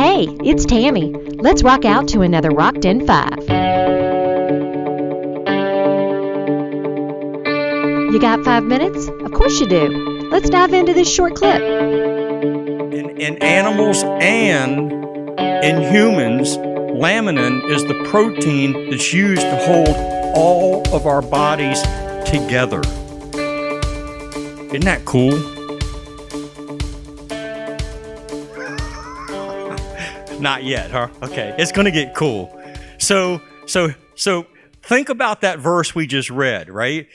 Hey, it's Tammy. Let's rock out to another Rocked in 5. You got 5 minutes? Of course you do. Let's dive into this short clip. In animals and in humans, laminin is the protein that's used to hold all of our bodies together. Isn't that cool? Not yet, huh? Okay, it's going to get cool. So think about that verse we just read, right?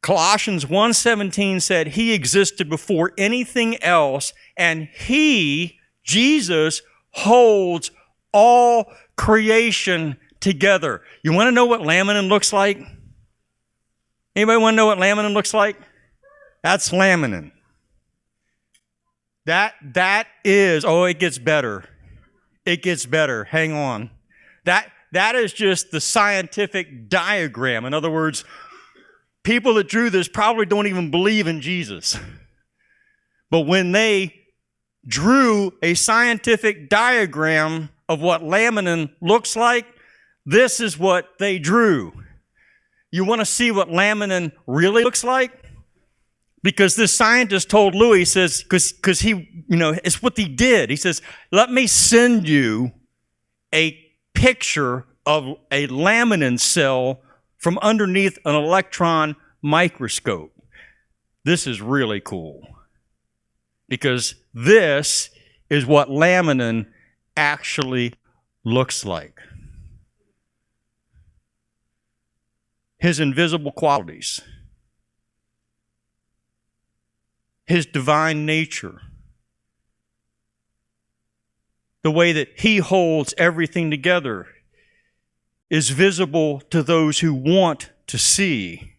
Colossians 1:17 said he existed before anything else, and he, Jesus, holds all creation together. You want to know what laminin looks like? Anybody want to know what laminin looks like? That's laminin. That is, oh, it gets better. It gets better. Hang on. That is just the scientific diagram. In other words, people that drew this probably don't even believe in Jesus. But when they drew a scientific diagram of what laminin looks like, this is what they drew. You want to see what laminin really looks like? Because this scientist told Louis, he says, because he, it's what he did. He says, let me send you a picture of a laminin cell from underneath an electron microscope. This is really cool. Because this is what laminin actually looks like. His invisible qualities. His divine nature, the way that he holds everything together is visible to those who want to see.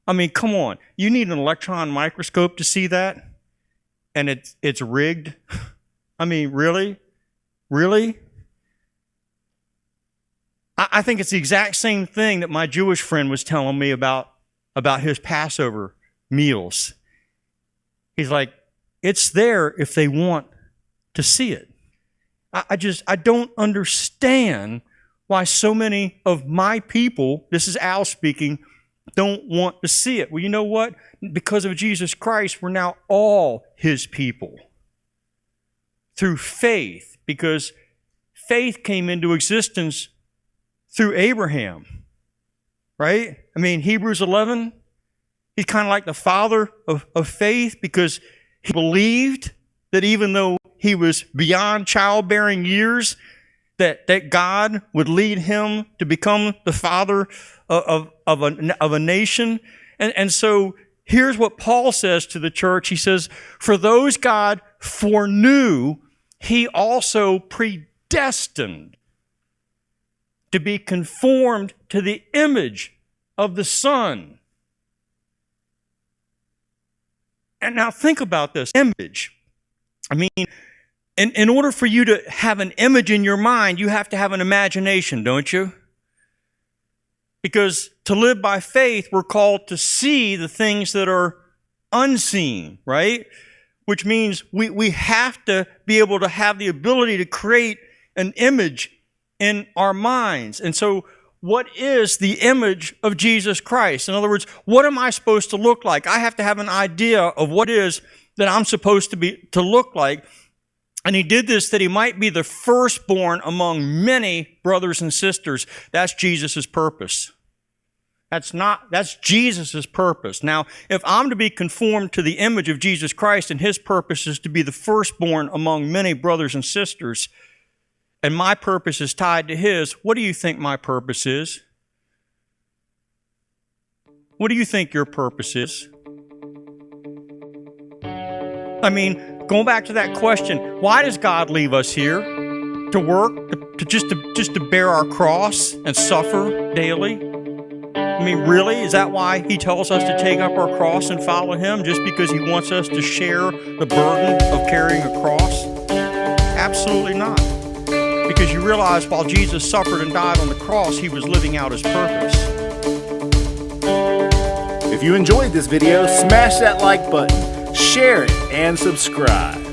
I mean, come on. You need an electron microscope to see that? And it's rigged? I mean, really? Really? I think it's the exact same thing that my Jewish friend was telling me about his Passover meals. He's like, it's there if they want to see it. I don't understand why so many of my people, this is Al speaking, don't want to see it. Well, you know what? Because of Jesus Christ, we're now all his people. Through faith, because faith came into existence through Abraham, right? I mean, Hebrews 11, he's kind of like the father of faith because he believed that even though he was beyond childbearing years, that God would lead him to become the father of a nation. And so here's what Paul says to the church. He says, for those God foreknew, he also predestined to be conformed to the image of the Son. And now think about this image. I mean, in order for you to have an image in your mind, you have to have an imagination, don't you? Because to live by faith, we're called to see the things that are unseen, right? Which means we have to be able to have the ability to create an image in our minds. And so what is the image of Jesus Christ? In other words, what am I supposed to look like? I have to have an idea of what it is that I'm supposed to look like. And he did this that he might be the firstborn among many brothers and sisters. That's Jesus' purpose. That's Jesus' purpose. Now, if I'm to be conformed to the image of Jesus Christ and his purpose is to be the firstborn among many brothers and sisters, and my purpose is tied to his, what do you think my purpose is? What do you think your purpose is? I mean, going back to that question, why does God leave us here? To work? To just to bear our cross and suffer daily? I mean, really? Is that why he tells us to take up our cross and follow him? Just because he wants us to share the burden of carrying a cross? Absolutely not. Because you realize while Jesus suffered and died on the cross, he was living out his purpose. If you enjoyed this video, smash that like button, share it, and subscribe.